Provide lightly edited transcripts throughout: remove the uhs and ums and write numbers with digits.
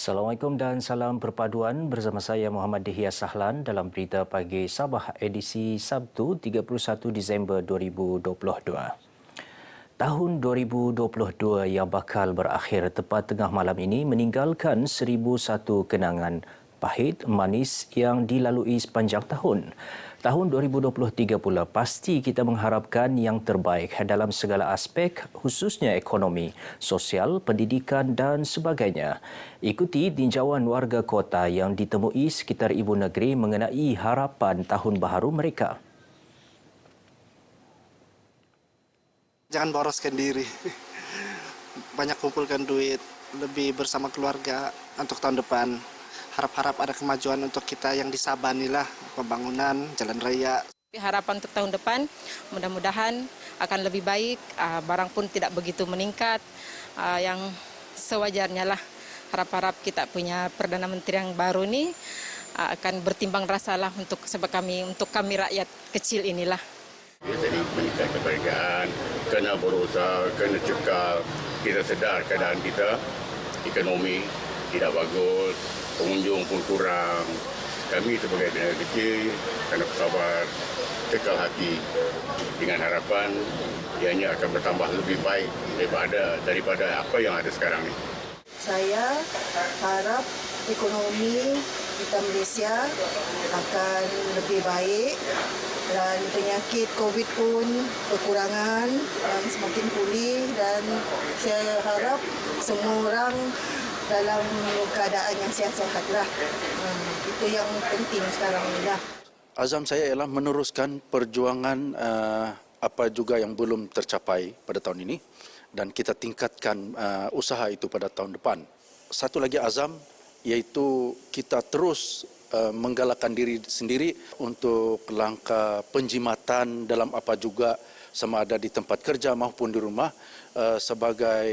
Assalamualaikum dan salam perpaduan bersama saya Muhammad Dihya Sahlan dalam Berita Pagi Sabah edisi Sabtu 31 Disember 2022. Tahun 2022 yang bakal berakhir tepat tengah malam ini meninggalkan 1001 kenangan pahit manis yang dilalui sepanjang tahun. Tahun 2023 pula pasti kita mengharapkan yang terbaik dalam segala aspek khususnya ekonomi, sosial, pendidikan dan sebagainya. Ikuti tinjauan warga kota yang ditemui sekitar ibu negeri mengenai harapan tahun baharu mereka. Jangan boroskan diri, banyak kumpulkan duit, lebih bersama keluarga untuk tahun depan. Harap-harap ada kemajuan untuk kita yang di Sabah inilah, pembangunan, jalan raya. Harapan untuk tahun depan, mudah-mudahan akan lebih baik, barang pun tidak begitu meningkat, yang sewajarnya lah. Harap-harap kita punya Perdana Menteri yang baru ini akan bertimbang rasalah untuk kami rakyat kecil inilah. Jadi meningkat kebahagiaan, kena berusaha, kena cekal. Kita sedar keadaan kita, ekonomi tidak bagus, pengunjung pun kurang. Kami sebagai negara kecil, kena bersabar, cekal hati dengan harapan ianya akan bertambah lebih baik daripada apa yang ada sekarang ini. Saya harap ekonomi kita Malaysia akan lebih baik dan penyakit COVID pun berkurangan dan semakin pulih, dan saya harap semua orang dalam keadaan yang sihat-sihat lah. Itu yang penting sekarang ni lah. Azam saya ialah meneruskan perjuangan apa juga yang belum tercapai pada tahun ini dan kita tingkatkan usaha itu pada tahun depan. Satu lagi azam iaitu kita terus menggalakkan diri sendiri untuk langkah penjimatan dalam apa juga sama ada di tempat kerja maupun di rumah sebagai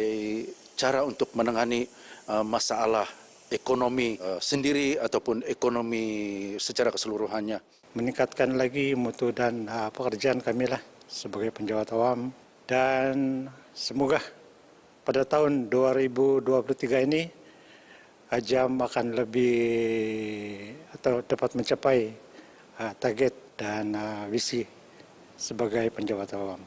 cara untuk menangani masalah ekonomi sendiri ataupun ekonomi secara keseluruhannya. Meningkatkan lagi mutu dan pekerjaan kami lah sebagai penjawat awam, dan semoga pada tahun 2023 ini Azam akan lebih atau dapat mencapai target dan visi sebagai penjawat awam.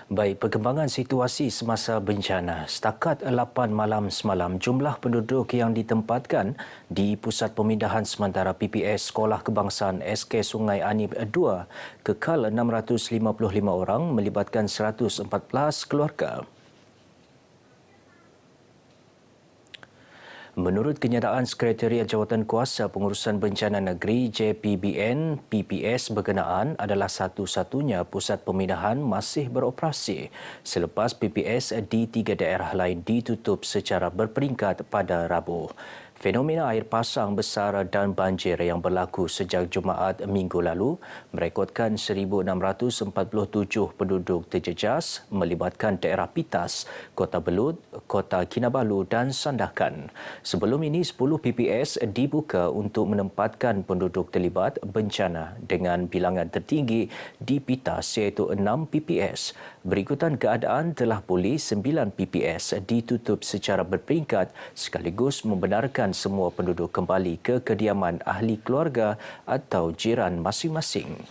Baik, perkembangan situasi semasa bencana. Setakat 8 malam semalam, jumlah penduduk yang ditempatkan di Pusat Pemindahan Sementara PPS Sekolah Kebangsaan SK Sungai Anip 2 kekal 655 orang melibatkan 114 keluarga. Menurut kenyataan Sekretariat Jawatan Kuasa Pengurusan Bencana Negeri JPBN, PPS berkenaan adalah satu-satunya pusat pemindahan masih beroperasi selepas PPS di 3 daerah lain ditutup secara berperingkat pada Rabu. Fenomena air pasang besar dan banjir yang berlaku sejak Jumaat minggu lalu merekodkan 1,647 penduduk terjejas melibatkan daerah Pitas, Kota Belud, Kota Kinabalu dan Sandakan. Sebelum ini, 10 PPS dibuka untuk menempatkan penduduk terlibat bencana dengan bilangan tertinggi di Pitas iaitu 6 PPS. Berikutan keadaan telah pulih 9 PPS ditutup secara berperingkat sekaligus membenarkan semua penduduk kembali ke kediaman ahli keluarga atau jiran masing-masing.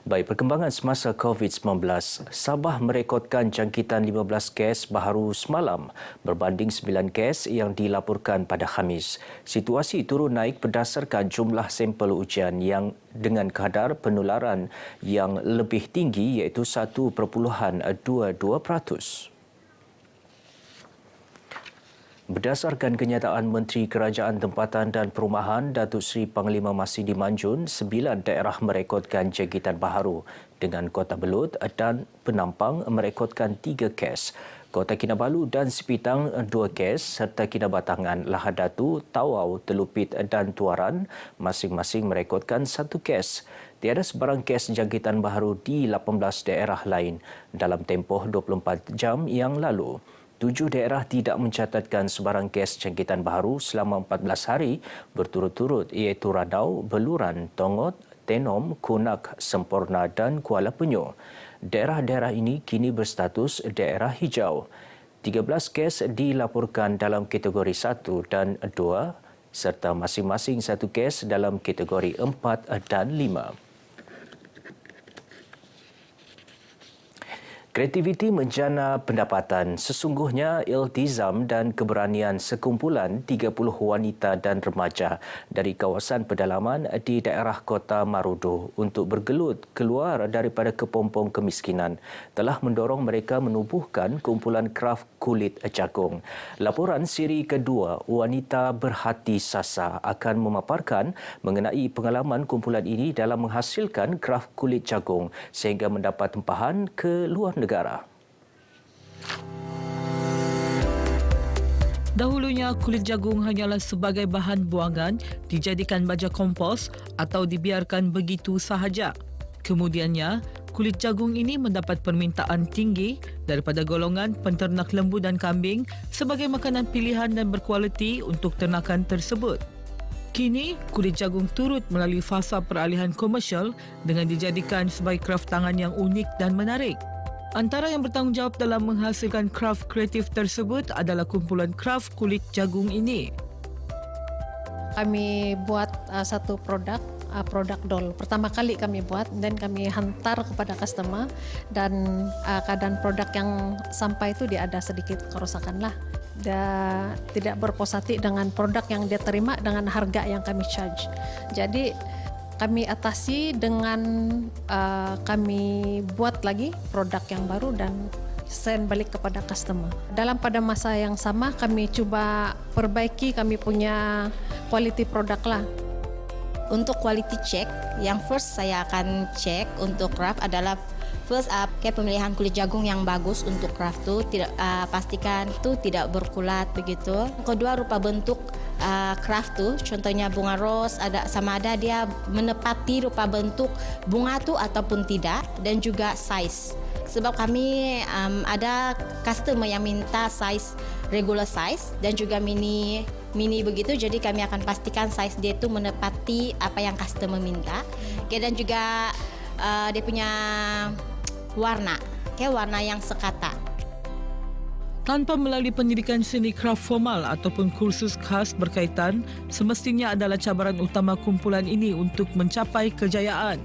Baik, perkembangan semasa COVID-19. Sabah merekodkan jangkitan 15 kes baharu semalam berbanding 9 kes yang dilaporkan pada Khamis. Situasi turun naik berdasarkan jumlah sampel ujian yang dengan kadar penularan yang lebih tinggi iaitu 1.22%. Berdasarkan kenyataan Menteri Kerajaan Tempatan dan Perumahan Datuk Seri Panglima Masidi Manjun, 9 daerah merekodkan jangkitan baharu dengan Kota Belud dan Penampang merekodkan 3 kes. Kota Kinabalu dan Sipitang 2 kes serta Kinabatangan, Lahadatu, Tawau, Telupit dan Tuaran masing-masing merekodkan 1 kes. Tiada sebarang kes jangkitan baharu di 18 daerah lain dalam tempoh 24 jam yang lalu. 7 daerah tidak mencatatkan sebarang kes jangkitan baharu selama 14 hari berturut-turut iaitu Radau, Beluran, Tongot, Tenom, Kunak, Semporna dan Kuala Penyu. Daerah-daerah ini kini berstatus daerah hijau. 13 kes dilaporkan dalam kategori 1 dan 2 serta masing-masing 1 kes dalam kategori 4 dan 5. Kreativiti menjana pendapatan. Sesungguhnya iltizam dan keberanian sekumpulan 30 wanita dan remaja dari kawasan pedalaman di daerah Kota Marudu untuk bergelut keluar daripada kepompong kemiskinan telah mendorong mereka menubuhkan kumpulan kraf kulit jagung. Laporan siri kedua, Wanita Berhati Sasa, akan memaparkan mengenai pengalaman kumpulan ini dalam menghasilkan kraf kulit jagung sehingga mendapat tempahan ke luar negara. Dahulunya, kulit jagung hanyalah sebagai bahan buangan, dijadikan baja kompos atau dibiarkan begitu sahaja. Kemudiannya, kulit jagung ini mendapat permintaan tinggi daripada golongan penternak lembu dan kambing sebagai makanan pilihan dan berkualiti untuk ternakan tersebut. Kini, kulit jagung turut melalui fasa peralihan komersial dengan dijadikan sebagai kraf tangan yang unik dan menarik. Antara yang bertanggungjawab dalam menghasilkan kraf kreatif tersebut adalah kumpulan kraf kulit jagung ini. Kami buat satu produk doll. Pertama kali kami buat dan kami hantar kepada customer, dan keadaan produk yang sampai itu dia ada sedikit kerusakan lah. Dia tidak berpuas hati dengan produk yang dia terima dengan harga yang kami charge. Jadi kami atasi dengan kami buat lagi produk yang baru dan send balik kepada customer. Pada masa yang sama kami cuba perbaiki kami punya quality produk lah. Untuk quality check, yang first saya akan cek untuk craft adalah first kayak pemilihan kulit jagung yang bagus untuk craft tu tidak pastikan tu tidak berkulat begitu. Kedua, rupa bentuk craft tu, contohnya bunga rose sama ada dia menepati rupa bentuk bunga tu ataupun tidak, dan juga size. Sebab kami ada customer yang minta size regular size dan juga mini begitu, jadi kami akan pastikan size dia itu menepati apa yang customer minta. Dan juga dia punya warna, warna yang sekata. Tanpa melalui pendidikan seni kraf formal ataupun kursus khas berkaitan, semestinya adalah cabaran utama kumpulan ini untuk mencapai kejayaan.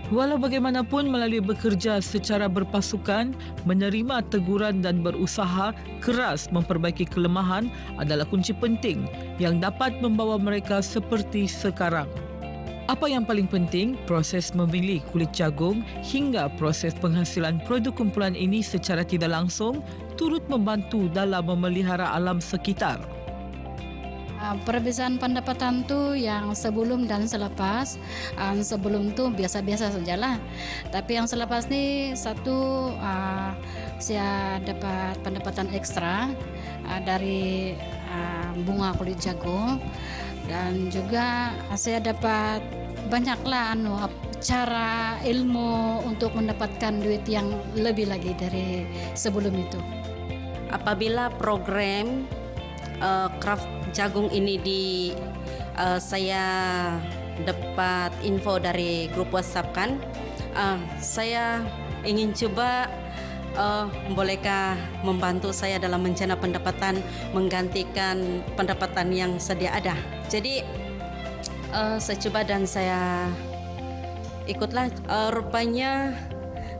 Walau bagaimanapun, melalui bekerja secara berpasukan, menerima teguran dan berusaha keras memperbaiki kelemahan adalah kunci penting yang dapat membawa mereka seperti sekarang. Apa yang paling penting, proses memilih kulit jagung hingga proses penghasilan produk kumpulan ini secara tidak langsung turut membantu dalam memelihara alam sekitar. Perbezaan pendapatan tu yang sebelum dan selepas. Sebelum tu biasa-biasa sajalah. Tapi yang selepas ni satu saya dapat pendapatan ekstra dari bunga kulit jagung, dan juga saya dapat banyaklah cara ilmu untuk mendapatkan duit yang lebih lagi dari sebelum itu. Apabila program craft jagung ini saya dapat info dari grup WhatsApp kan, saya ingin coba bolehkah membantu saya dalam mencari pendapatan menggantikan pendapatan yang sedia ada. Jadi saya coba dan saya ikutlah. Rupanya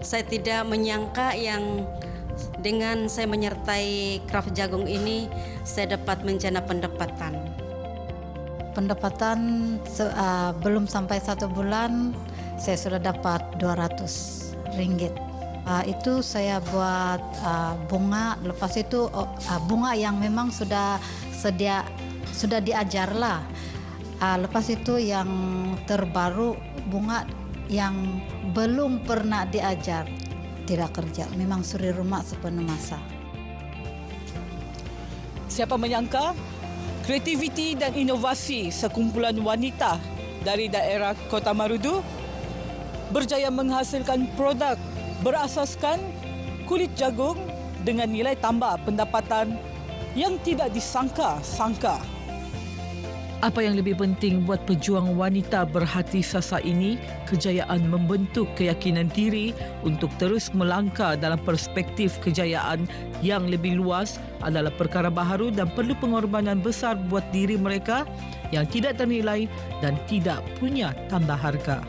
saya tidak menyangka yang dengan saya menyertai craft jagung ini saya dapat mencari pendapatan. Pendapatan belum sampai 1 bulan saya sudah dapat RM200. Itu saya buat bunga. Lepas itu bunga yang memang sudah diajar lah. Lepas itu yang terbaru bunga yang belum pernah diajar. Tidak kerja, memang suri rumah sepenuh masa. Siapa menyangka kreativiti dan inovasi sekumpulan wanita dari daerah Kota Marudu berjaya menghasilkan produk berasaskan kulit jagung dengan nilai tambah pendapatan yang tidak disangka-sangka. Apa yang lebih penting buat pejuang wanita berhati sasa ini, kejayaan membentuk keyakinan diri untuk terus melangkah dalam perspektif kejayaan yang lebih luas adalah perkara baharu dan perlu pengorbanan besar buat diri mereka yang tidak ternilai dan tidak punya tanda harga.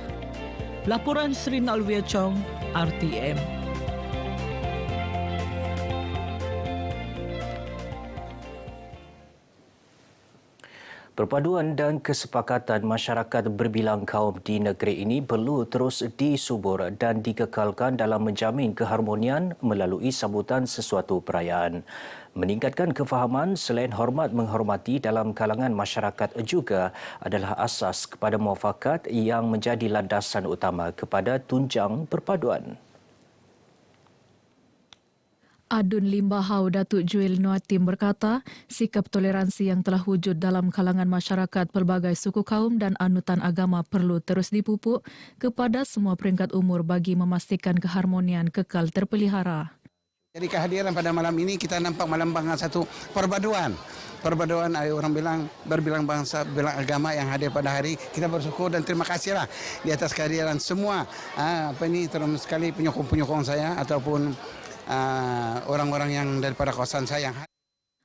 Laporan Srin Alwia Chong, RTM. Perpaduan dan kesepakatan masyarakat berbilang kaum di negeri ini perlu terus disubur dan dikekalkan dalam menjamin keharmonian melalui sambutan sesuatu perayaan. Meningkatkan kefahaman selain hormat menghormati dalam kalangan masyarakat juga adalah asas kepada muafakat yang menjadi landasan utama kepada tunjang perpaduan. Adun Limbahau Datuk Juel Noatim berkata, sikap toleransi yang telah wujud dalam kalangan masyarakat pelbagai suku kaum dan anutan agama perlu terus dipupuk kepada semua peringkat umur bagi memastikan keharmonian kekal terpelihara. Jadi kehadiran pada malam ini kita nampak melambangkan satu perpaduan. Perpaduan orang bilang berbilang bangsa, berbilang agama yang hadir pada hari. Kita bersyukur dan terima kasihlah di atas kehadiran semua terutama sekali penyokong-penyokong saya ataupun orang-orang yang daripada kawasan saya.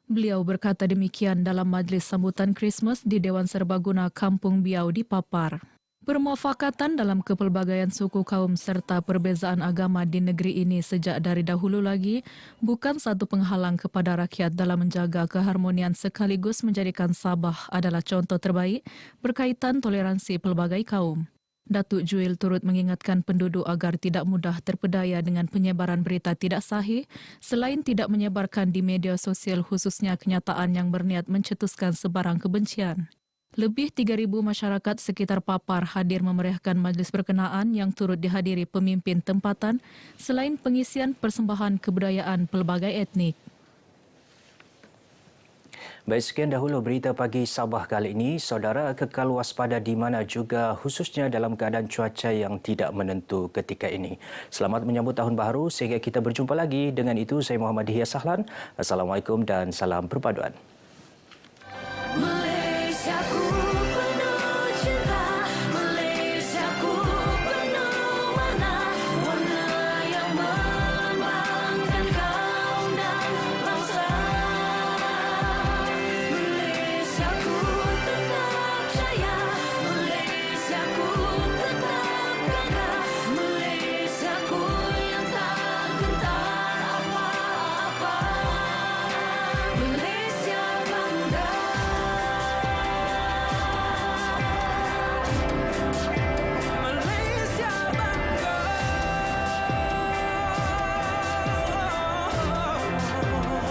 Beliau berkata demikian dalam majlis sambutan Christmas di Dewan Serbaguna Kampung Biau di Papar. Permuafakatan dalam kepelbagaian suku kaum serta perbezaan agama di negeri ini sejak dari dahulu lagi bukan satu penghalang kepada rakyat dalam menjaga keharmonian sekaligus menjadikan Sabah adalah contoh terbaik berkaitan toleransi pelbagai kaum. Datuk Juel turut mengingatkan penduduk agar tidak mudah terpedaya dengan penyebaran berita tidak sahih selain tidak menyebarkan di media sosial khususnya kenyataan yang berniat mencetuskan sebarang kebencian. Lebih 3,000 masyarakat sekitar Papar hadir memeriahkan majlis berkenaan yang turut dihadiri pemimpin tempatan selain pengisian persembahan kebudayaan pelbagai etnik. Baik, sekian dahulu berita pagi Sabah kali ini. Saudara kekal waspada di mana juga khususnya dalam keadaan cuaca yang tidak menentu ketika ini. Selamat menyambut tahun baru sehingga kita berjumpa lagi. Dengan itu saya Muhammad Hiyas Sahlan. Assalamualaikum dan salam perpaduan.